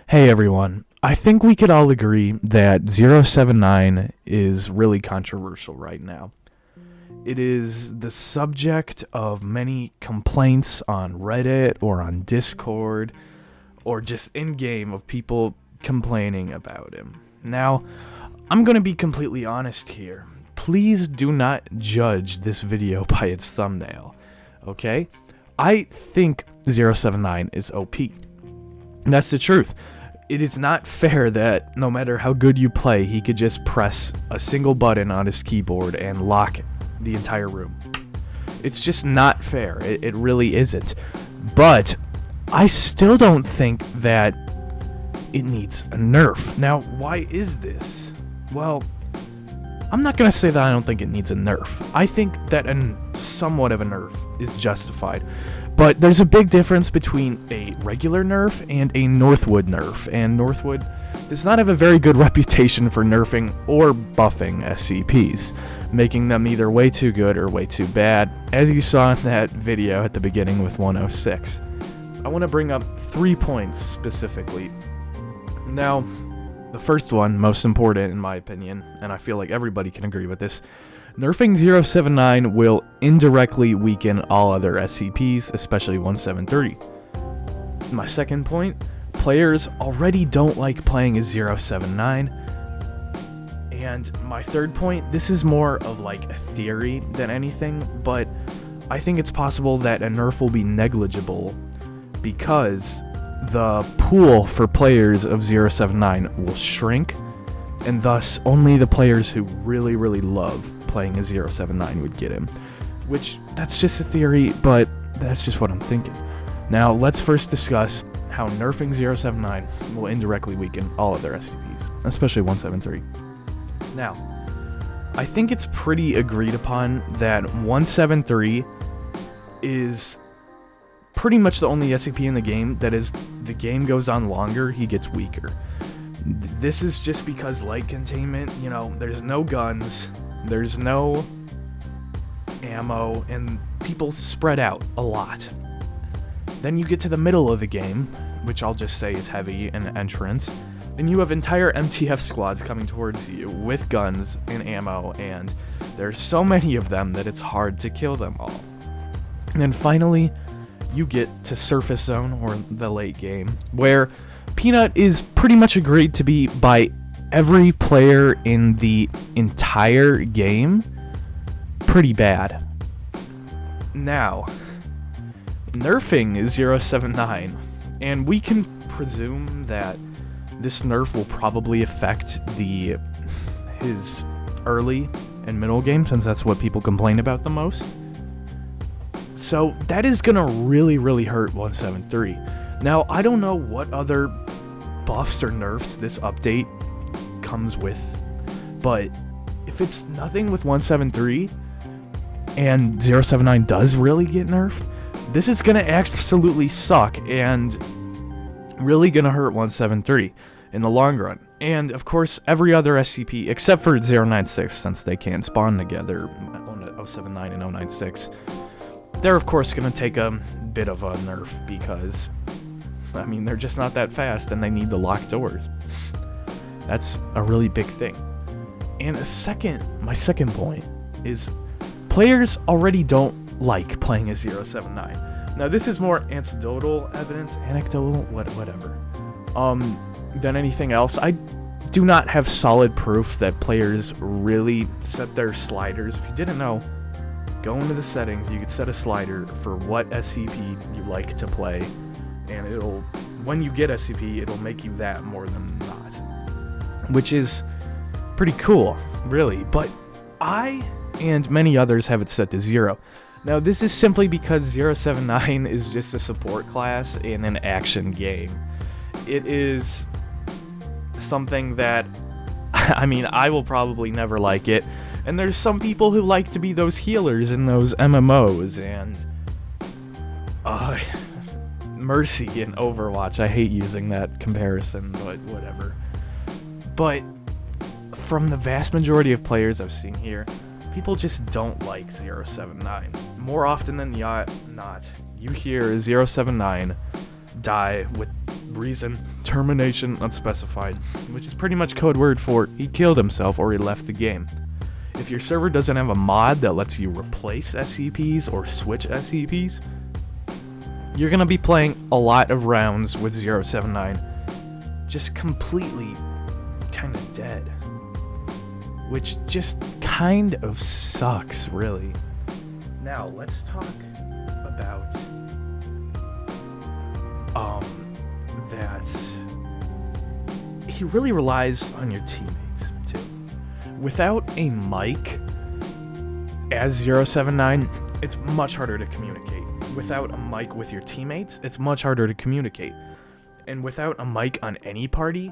Hey everyone, I think we could all agree that 079 is really controversial right now. It is the subject of many complaints on Reddit or on Discord or just in-game of people complaining about him. Now, I'm going to be completely honest here. Please do not judge this video by its thumbnail, okay? I think 079 is OP. That's the truth. It is not fair that no matter how good you play, he could just press a single button on his keyboard and lock the entire room. It's just not fair. It really isn't. But I still don't think that it needs a nerf. Now, why is this? Well, I'm not going to say that I don't think it needs a nerf. I think that somewhat of a nerf is justified. But there's a big difference between a regular nerf and a Northwood nerf. And Northwood does not have a very good reputation for nerfing or buffing SCPs, making them either way too good or way too bad, as you saw in that video at the beginning with 106. I want to bring up 3 points specifically. Now, the first one, most important in my opinion, and I feel like everybody can agree with this, nerfing 079 will indirectly weaken all other SCPs, especially 1730. My second point, players already don't like playing as 079. And my third point, this is more of like a theory than anything, but I think it's possible that a nerf will be negligible because the pool for players of 079 will shrink, and thus only the players who really love playing a 079 would get him. Which, that's just a theory, but that's just what I'm thinking. Now, let's first discuss how nerfing 079 will indirectly weaken all other SCPs, especially 173. Now, I think it's pretty agreed upon that 173 is pretty much the only SCP in the game that as the game goes on longer, he gets weaker. This is just because light containment, there's no guns, there's no ammo, and people spread out a lot. Then you get to the middle of the game, which I'll just say is heavy in entrance, and you have entire MTF squads coming towards you with guns and ammo, and there's so many of them that it's hard to kill them all. And then finally, you get to Surface Zone, or the late game, where Peanut is pretty much agreed to be by every player in the entire game pretty bad. Now, nerfing is 079, and we can presume that this nerf will probably affect his early and middle game, since that's what people complain about the most. So that is gonna really hurt 173. Now, I don't know what other buffs or nerfs this update comes with, but if it's nothing with 173 and 079 does really get nerfed, this is gonna absolutely suck and really gonna hurt 173 in the long run. And of course, every other SCP except for 096, since they can't spawn together, 079 and 096, they're of course going to take a bit of a nerf because, they're just not that fast and they need the locked doors. That's a really big thing. And my second point is players already don't like playing as 079. Now this is more anecdotal, whatever, than anything else. I do not have solid proof that players really set their sliders. If you didn't know, go into the settings, you could set a slider for what SCP you like to play, and when you get SCP, it'll make you that more than not. Which is pretty cool, really, but I and many others have it set to 0. Now, this is simply because 079 is just a support class in an action game. It is something that, I will probably never like it. And there's some people who like to be those healers in those MMOs, and Mercy in Overwatch. I hate using that comparison, but whatever. But from the vast majority of players I've seen here, people just don't like 079. More often than not, you hear 079 die with reason, termination unspecified, which is pretty much code word for he killed himself or he left the game. If your server doesn't have a mod that lets you replace SCPs or switch SCPs, you're going to be playing a lot of rounds with 079 just completely kind of dead, which just kind of sucks, really. Now, let's talk about that he really relies on your teammates, too. Without a mic as 079, it's much harder to communicate. Without a mic with your teammates, it's much harder to communicate. And without a mic on any party,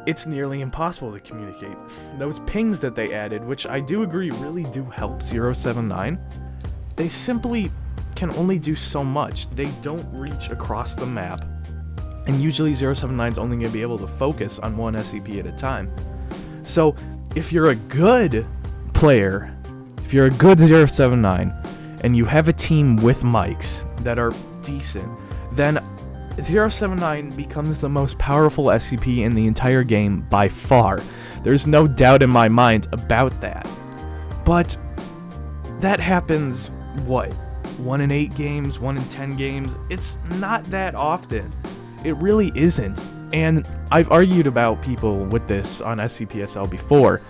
it's nearly impossible to communicate. Those pings that they added, which I do agree really do help 079, they simply can only do so much. They don't reach across the map. And usually 079 is only going to be able to focus on one SCP at a time. So if you're a good player, if you're a good 079, and you have a team with mics that are decent, then 079 becomes the most powerful SCP in the entire game by far. There's no doubt in my mind about that. But that happens, what, 1 in 8 games, 1 in 10 games? It's not that often. It really isn't. And I've argued about people with this on SCPSL before,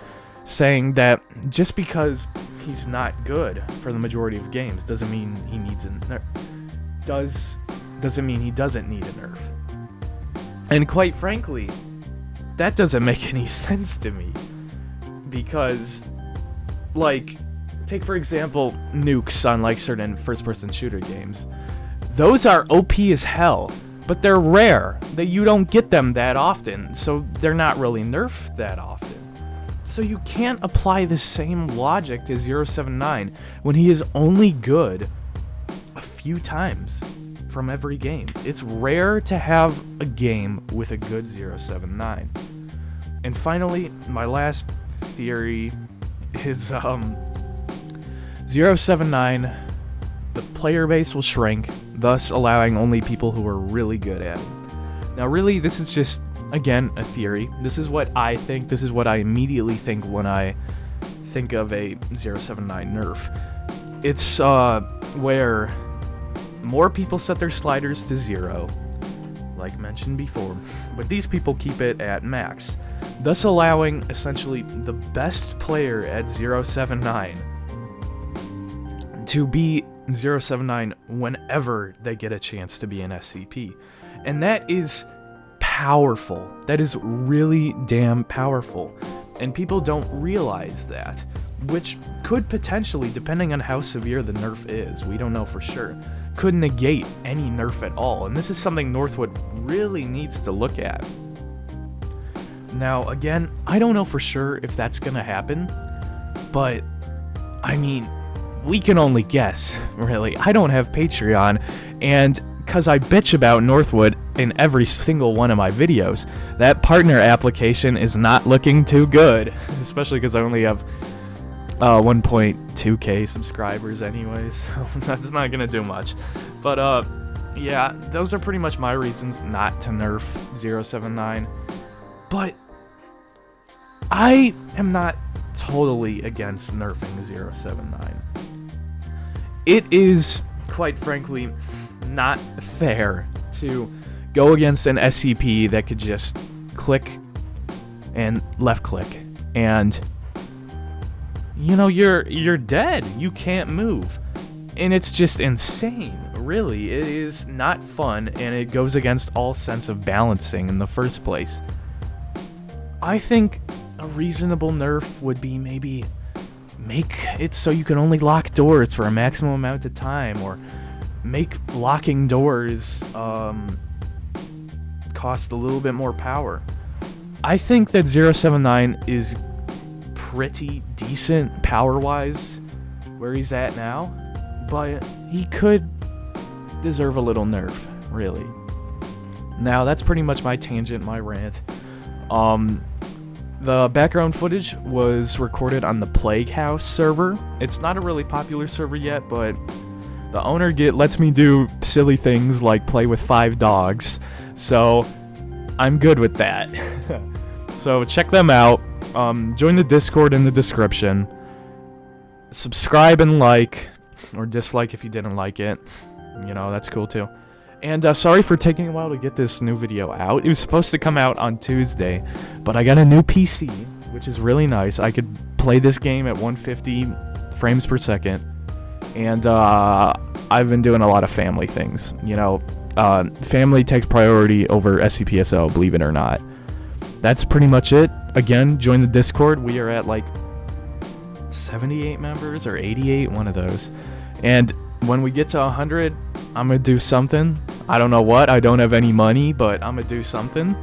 saying that just because he's not good for the majority of games doesn't mean he needs a nerf. Doesn't mean he doesn't need a nerf. And quite frankly, that doesn't make any sense to me. Because, like, take for example nukes on like certain first-person shooter games. Those are OP as hell, but they're rare. You don't get them that often, so they're not really nerfed that often. So you can't apply the same logic to 079 when he is only good a few times from every game. It's rare to have a game with a good 079. And finally, my last theory is 079, the player base will shrink, thus allowing only people who are really good at it. Now really, this is just, again, a theory. This is what I think. This is what I immediately think when I think of a 079 nerf. It's where more people set their sliders to 0, like mentioned before, but these people keep it at max, thus allowing essentially the best player at 079 to be 079 whenever they get a chance to be an SCP. And that is powerful. That is really damn powerful. And people don't realize that, which could potentially, depending on how severe the nerf is, we don't know for sure, could negate any nerf at all. And this is something Northwood really needs to look at. Now, again, I don't know for sure if that's gonna happen, but, I mean, we can only guess, really. I don't have Patreon, and because I bitch about Northwood in every single one of my videos, that partner application is not looking too good, especially because I only have 1.2k subscribers anyways, so that's not gonna do much. But yeah, those are pretty much my reasons not to nerf 079. But I am not totally against nerfing 079. It is, quite frankly, not fair to go against an SCP that could just click and left click and, you know, you're dead. You can't move. And it's just insane, really. It is not fun, and it goes against all sense of balancing in the first place. I think a reasonable nerf would be maybe make it so you can only lock doors for a maximum amount of time, or make locking doors cost a little bit more power. I think that 079 is pretty decent power-wise where he's at now, but he could deserve a little nerf, really. Now, that's pretty much my tangent, my rant. The background footage was recorded on the Plague House server. It's not a really popular server yet, but the owner lets me do silly things like play with 5 dogs. So I'm good with that. So check them out. Join the Discord in the description. Subscribe and like, or dislike if you didn't like it. You know, that's cool too. And sorry for taking a while to get this new video out. It was supposed to come out on Tuesday, but I got a new PC, which is really nice. I could play this game at 150 frames per second. And I've been doing a lot of family things. You know, family takes priority over SCPSO, believe it or not. That's pretty much it. Again, join the Discord. We are at like 78 members or 88, one of those. And when we get to 100, I'm going to do something. I don't know what. I don't have any money, but I'm going to do something.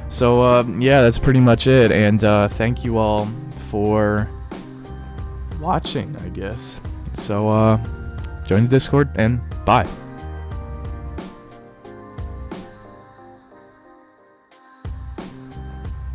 So, yeah, that's pretty much it. And thank you all for watching, I guess. So, join the Discord, and bye.